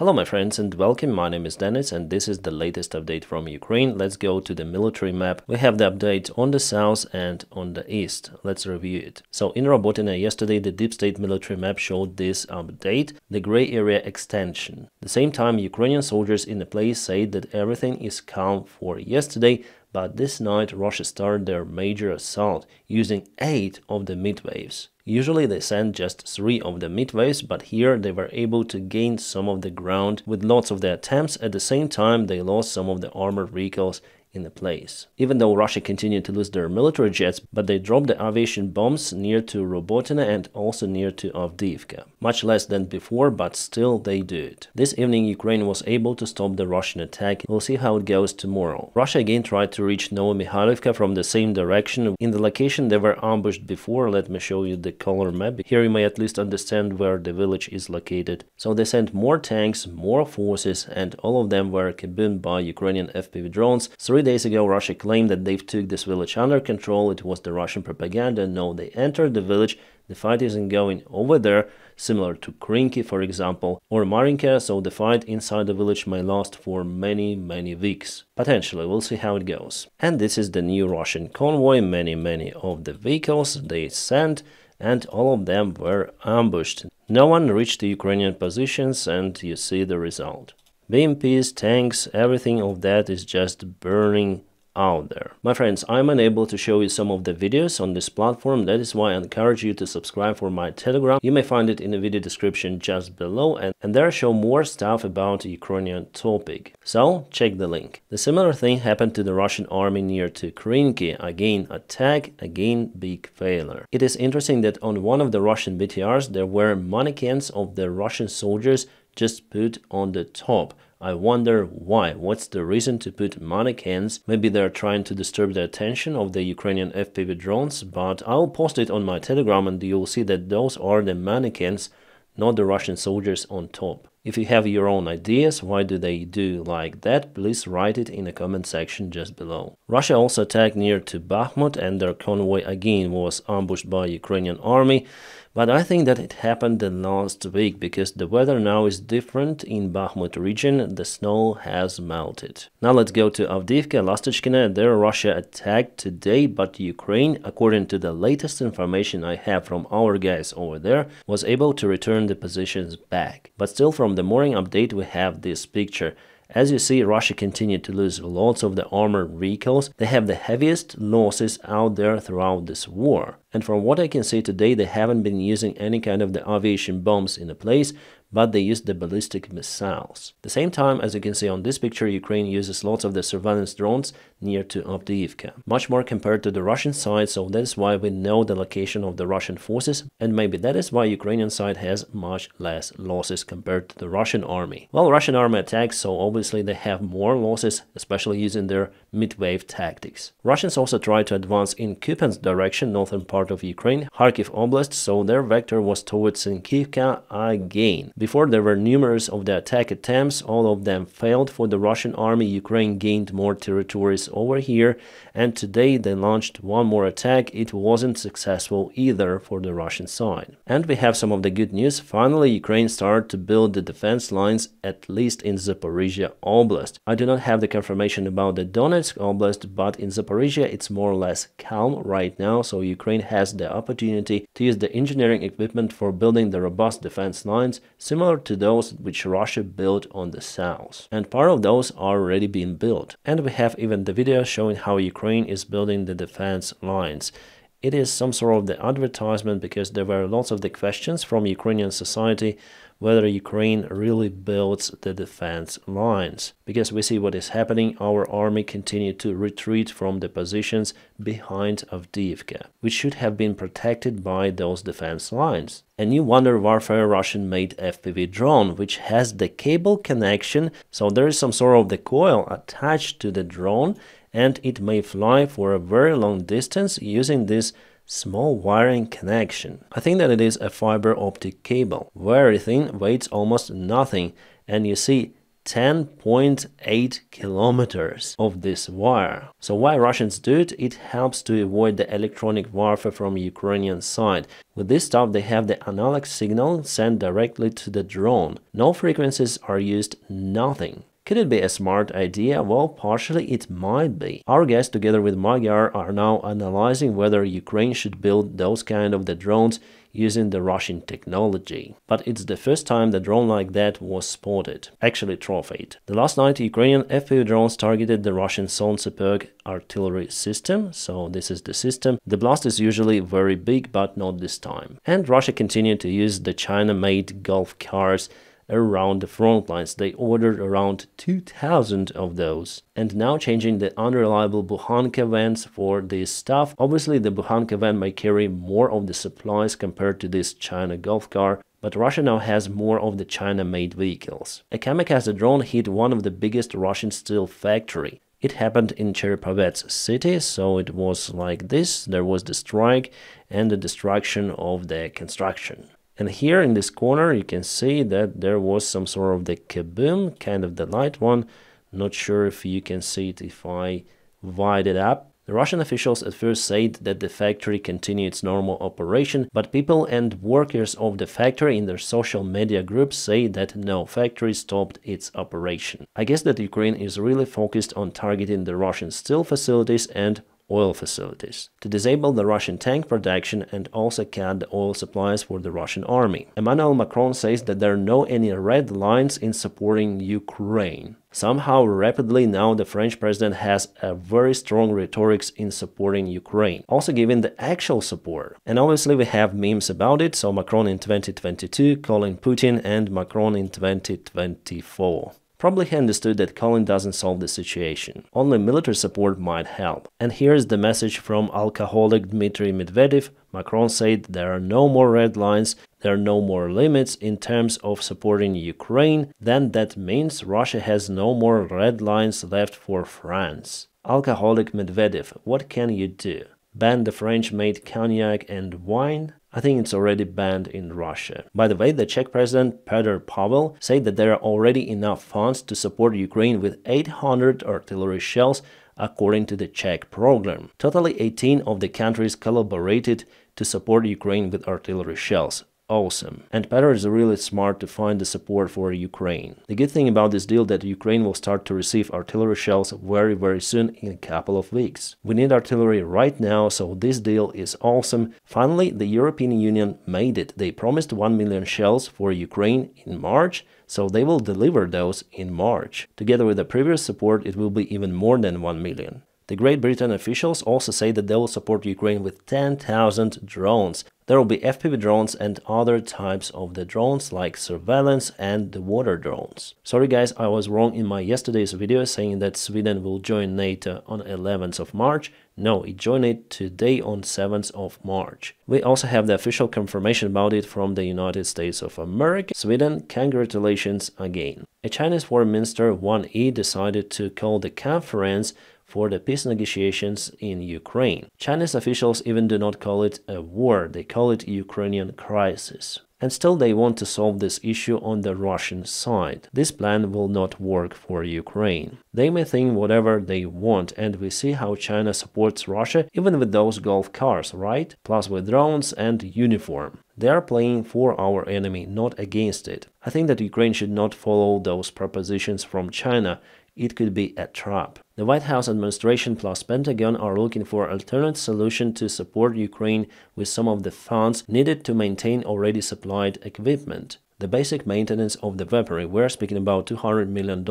Hello my friends and welcome, my name is Dennis and this is the latest update from Ukraine. Let's go to the military map. We have the update on the south and on the east. Let's review it. So in Robotyne yesterday the deep state military map showed this update, the gray area extension. At the same time Ukrainian soldiers in the place say that everything is calm for yesterday, but this night Russia started their major assault using 8 of the midwaves. Usually they send just 3 of the midwaves, but here they were able to gain some of the ground with lots of their attempts. At the same time they lost some of the armored vehicles in the place. Even though Russia continued to lose their military jets, but they dropped the aviation bombs near to Robotyne and also near to Avdiivka. Much less than before, but still they do it. This evening Ukraine was able to stop the Russian attack. We'll see how it goes tomorrow. Russia again tried to reach Novomikhailivka from the same direction. In the location they were ambushed before. Let me show you the color map. Here you may at least understand where the village is located. So they sent more tanks, more forces, and all of them were kaboomed by Ukrainian FPV drones. 3 days ago Russia claimed that they've took this village under control. It was the Russian propaganda. No, they entered the village. The fight isn't going over there, similar to Krinky for example, or Marinka, so the fight inside the village may last for many weeks. Potentially, we'll see how it goes. And this is the new Russian convoy. Many of the vehicles they sent, and all of them were ambushed. No one reached the Ukrainian positions, and you see the result. BMPs, tanks, everything of that is just burning out there. My friends, I'm unable to show you some of the videos on this platform. That is why I encourage you to subscribe for my Telegram. You may find it in the video description just below, and there I show more stuff about the Ukrainian topic. So check the link. The similar thing happened to the Russian army near to Krinky. Again attack, again big failure. It is interesting that on one of the Russian BTRs there were mannequins of the Russian soldiers just put on the top. I wonder why. What's the reason to put mannequins? Maybe they're trying to disturb the attention of the Ukrainian FPV drones, but I'll post it on my Telegram and you'll see that those are the mannequins, not the Russian soldiers on top. If you have your own ideas, why do they do like that, please write it in the comment section just below. Russia also attacked near to Bakhmut and their convoy again was ambushed by Ukrainian army. But I think that it happened the last week because the weather now is different in Bakhmut region. The snow has melted. Now let's go to Avdiivka, Lastochkina. There Russia attacked today, but Ukraine, according to the latest information I have from our guys over there, was able to return the positions back. But still from the morning update we have this picture. As you see, Russia continued to lose lots of the armored vehicles. They have the heaviest losses out there throughout this war. And from what I can see today, they haven't been using any kind of the aviation bombs in the place, but they used the ballistic missiles. At the same time, as you can see on this picture, Ukraine uses lots of the surveillance drones near to Avdiivka. Much more compared to the Russian side, so that's why we know the location of the Russian forces, and maybe that is why Ukrainian side has much less losses compared to the Russian army. Well, Russian army attacks, so obviously they have more losses, especially using their mid-wave tactics. Russians also tried to advance in Kupiansk direction, northern part of Ukraine, Kharkiv Oblast, so their vector was towards Sinkivka again. Before there were numerous of the attack attempts, all of them failed for the Russian army. Ukraine gained more territories over here, and today they launched one more attack. It wasn't successful either for the Russian side. And we have some of the good news. Finally, Ukraine started to build the defense lines, at least in Zaporizhia Oblast. I do not have the confirmation about the Donetsk Oblast, but in Zaporizhia it's more or less calm right now, so Ukraine has the opportunity to use the engineering equipment for building the robust defense lines, similar to those which Russia built on the south. And part of those are already being built. And we have even the video showing how Ukraine is building the defense lines. It is some sort of the advertisement because there were lots of the questions from Ukrainian society whether Ukraine really builds the defense lines. Because we see what is happening, our army continued to retreat from the positions behind Avdiivka, which should have been protected by those defense lines. A new Wonder Warfare Russian-made FPV drone, which has the cable connection, so there is some sort of the coil attached to the drone, and it may fly for a very long distance using this small wiring connection. I think that it is a fiber optic cable, very thin, weighs almost nothing, and you see 10.8 kilometers of this wire. So why Russians do it? It helps to avoid the electronic warfare from Ukrainian side. With this stuff, they have the analog signal sent directly to the drone. No frequencies are used, nothing. Could it be a smart idea? Well, partially it might be. Our guests, together with Magyar, are now analyzing whether Ukraine should build those kind of the drones using the Russian technology. But it's the first time the drone like that was spotted, actually trophied. The last night, Ukrainian FPV drones targeted the Russian Solntsepog artillery system, so this is the system. The blast is usually very big, but not this time. And Russia continued to use the China-made Golf cars around the front lines. They ordered around 2,000 of those. And now changing the unreliable Bukhanka vans for this stuff. Obviously the Bukhanka van may carry more of the supplies compared to this China Golf car, but Russia now has more of the China-made vehicles. A kamikaze drone hit one of the biggest Russian steel factory. It happened in Cherpovets city, so it was like this. There was the strike and the destruction of the construction. And here in this corner you can see that there was some sort of the kaboom, kind of the light one. Not sure if you can see it if I wide it up. The Russian officials at first said that the factory continued its normal operation, but people and workers of the factory in their social media groups say that no, factory stopped its operation. I guess that Ukraine is really focused on targeting the Russian steel facilities and oil facilities to disable the Russian tank production and also cut the oil supplies for the Russian army. Emmanuel Macron says that there are no any red lines in supporting Ukraine. Somehow rapidly now the French president has a very strong rhetorics in supporting Ukraine, also giving the actual support. And obviously we have memes about it, so Macron in 2022 calling Putin and Macron in 2024. Probably he understood that calling doesn't solve the situation. Only military support might help. And here's the message from alcoholic Dmitry Medvedev. Macron said there are no more red lines, there are no more limits in terms of supporting Ukraine. Then that means Russia has no more red lines left for France. Alcoholic Medvedev, what can you do? Ban the French-made cognac and wine? I think it's already banned in Russia. By the way, the Czech president Petr Pavel said that there are already enough funds to support Ukraine with 800 artillery shells according to the Czech program. Totally 18 of the countries collaborated to support Ukraine with artillery shells. Awesome. And Petr is really smart to find the support for Ukraine. The good thing about this deal that Ukraine will start to receive artillery shells very soon in a couple of weeks. We need artillery right now, so this deal is awesome. Finally, the European Union made it. They promised 1 million shells for Ukraine in March, so they will deliver those in March. Together with the previous support, it will be even more than 1 million. The Great Britain officials also say that they will support Ukraine with 10,000 drones. There will be FPV drones and other types of the drones like surveillance and the water drones. Sorry guys, I was wrong in my yesterday's video saying that Sweden will join NATO on 11th of March. No, it joined it today on 7th of March. We also have the official confirmation about it from the United States of America. Sweden, congratulations again. A Chinese foreign minister, Wang Yi, decided to call the conference for the peace negotiations in Ukraine. Chinese officials even do not call it a war, they call it Ukrainian crisis. And still they want to solve this issue on the Russian side. This plan will not work for Ukraine. They may think whatever they want, and we see how China supports Russia even with those Golf cars, right? Plus with drones and uniform. They are playing for our enemy, not against it. I think that Ukraine should not follow those propositions from China. It could be a trap. The White House administration plus Pentagon are looking for an alternate solution to support Ukraine with some of the funds needed to maintain already supplied equipment. The basic maintenance of the weaponry, we're speaking about $200 million.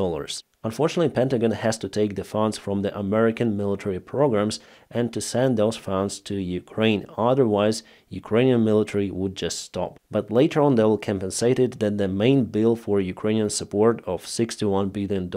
Unfortunately, Pentagon has to take the funds from the American military programs and to send those funds to Ukraine. Otherwise, Ukrainian military would just stop. But later on, they will compensate it that the main bill for Ukrainian support of $61 billion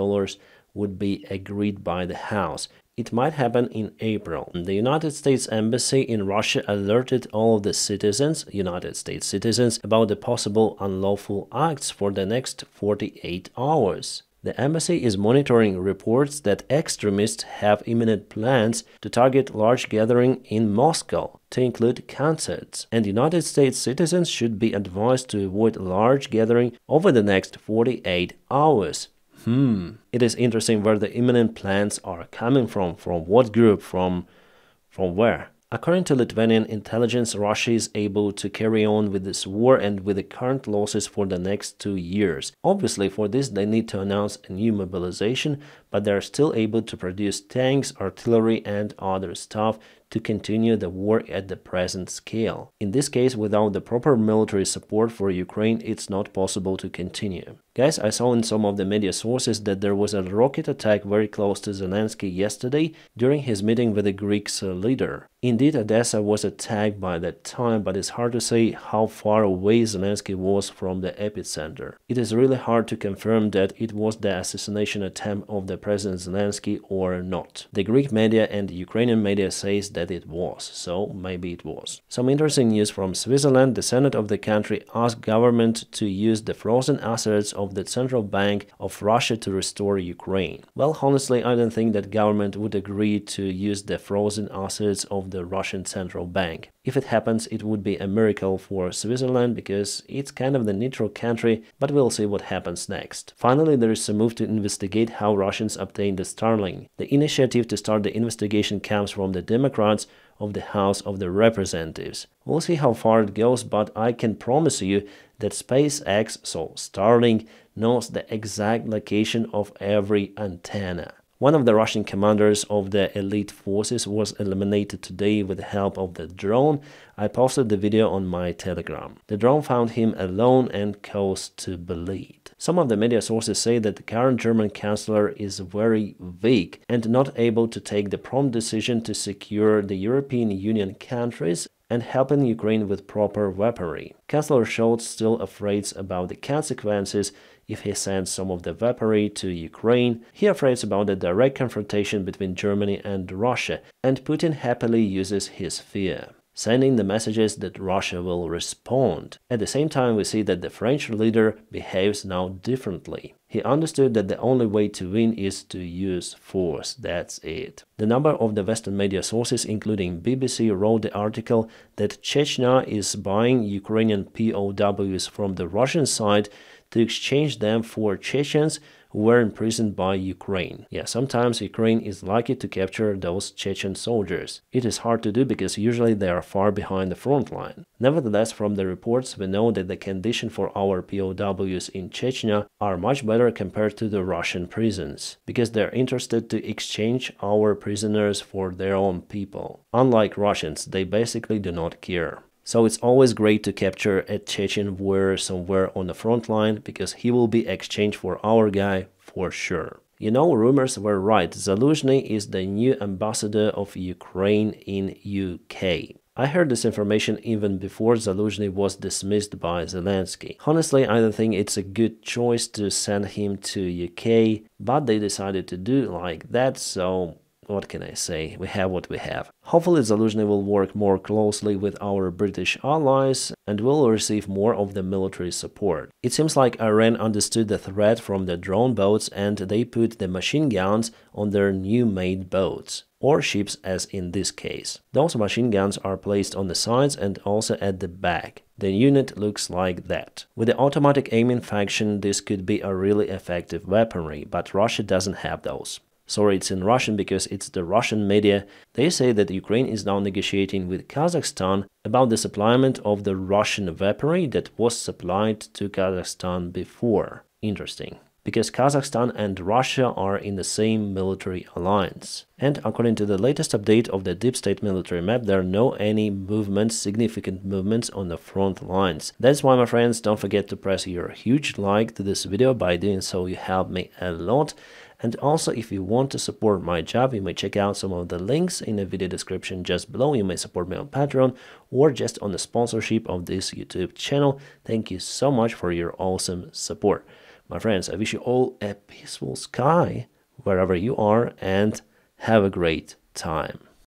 would be agreed by the House. It might happen in April. The United States Embassy in Russia alerted all of the citizens, United States citizens, about the possible unlawful acts for the next 48 hours. The embassy is monitoring reports that extremists have imminent plans to target large gathering in Moscow, to include concerts, and United States citizens should be advised to avoid large gathering over the next 48 hours. It is interesting where the imminent plans are coming from what group, from where. According to Lithuanian intelligence, Russia is able to carry on with this war and with the current losses for the next 2 years. Obviously, for this they need to announce a new mobilization, but they are still able to produce tanks, artillery and other stuff to continue the war at the present scale. In this case, without the proper military support for Ukraine, it's not possible to continue. Guys, I saw in some of the media sources that there was a rocket attack very close to Zelensky yesterday during his meeting with the Greek's leader. Indeed, Odessa was attacked by that time, but it's hard to say how far away Zelensky was from the epicenter. It is really hard to confirm that it was the assassination attempt of the President Zelensky or not. The Greek media and the Ukrainian media says that it was, so maybe it was. Some interesting news from Switzerland. The Senate of the country asked government to use the frozen assets of the central bank of Russia to restore Ukraine. Well, honestly, I don't think that government would agree to use the frozen assets of the Russian central bank. If it happens, it would be a miracle for Switzerland because it's kind of the neutral country, but we'll see what happens next. Finally, there is a move to investigate how Russians obtained the Starlink. The initiative to start the investigation comes from the Democrats of the House of the Representatives. We'll see how far it goes, but I can promise you that SpaceX, so Starlink, knows the exact location of every antenna. One of the Russian commanders of the elite forces was eliminated today with the help of the drone. I posted the video on my Telegram. The drone found him alone and caused to bleed. Some of the media sources say that the current German chancellor is very weak and not able to take the prompt decision to secure the European Union countries and helping Ukraine with proper weaponry. Chancellor Scholz still afraid about the consequences if he sends some of the weaponry to Ukraine. He afraid about the direct confrontation between Germany and Russia, and Putin happily uses his fear, sending the messages that Russia will respond. At the same time, we see that the French leader behaves now differently. He understood that the only way to win is to use force. That's it. The number of the Western media sources, including BBC, wrote the article that Chechnya is buying Ukrainian POWs from the Russian side to exchange them for Chechens who were imprisoned by Ukraine. Yeah, sometimes Ukraine is lucky to capture those Chechen soldiers. It is hard to do because usually they are far behind the front line. Nevertheless, from the reports, we know that the condition for our POWs in Chechnya are much better compared to the Russian prisons, because they're interested to exchange our prisoners for their own people. Unlike Russians, they basically do not care. So it's always great to capture a Chechen warrior somewhere on the front line, because he will be exchanged for our guy for sure. You know, rumors were right. Zaluzhny is the new ambassador of Ukraine in UK. I heard this information even before Zaluzhny was dismissed by Zelensky. Honestly, I don't think it's a good choice to send him to UK, but they decided to do like that, so what can I say? We have what we have. Hopefully Zaluzhny will work more closely with our British allies and will receive more of the military support. It seems like Iran understood the threat from the drone boats and they put the machine guns on their new made boats, or ships as in this case. Those machine guns are placed on the sides and also at the back. The unit looks like that. With the automatic aiming function, this could be a really effective weaponry, but Russia doesn't have those. Sorry, it's in Russian because it's the Russian media. They say that Ukraine is now negotiating with Kazakhstan about the supplyment of the Russian weaponry that was supplied to Kazakhstan before. Interesting. Because Kazakhstan and Russia are in the same military alliance. And according to the latest update of the deep state military map, there are no any movements, significant movements on the front lines. That's why, my friends, don't forget to press your huge like to this video. By doing so, you help me a lot. And also, if you want to support my job, you may check out some of the links in the video description just below. You may support me on Patreon or just on the sponsorship of this YouTube channel. Thank you so much for your awesome support. My friends, I wish you all a peaceful sky wherever you are and have a great time.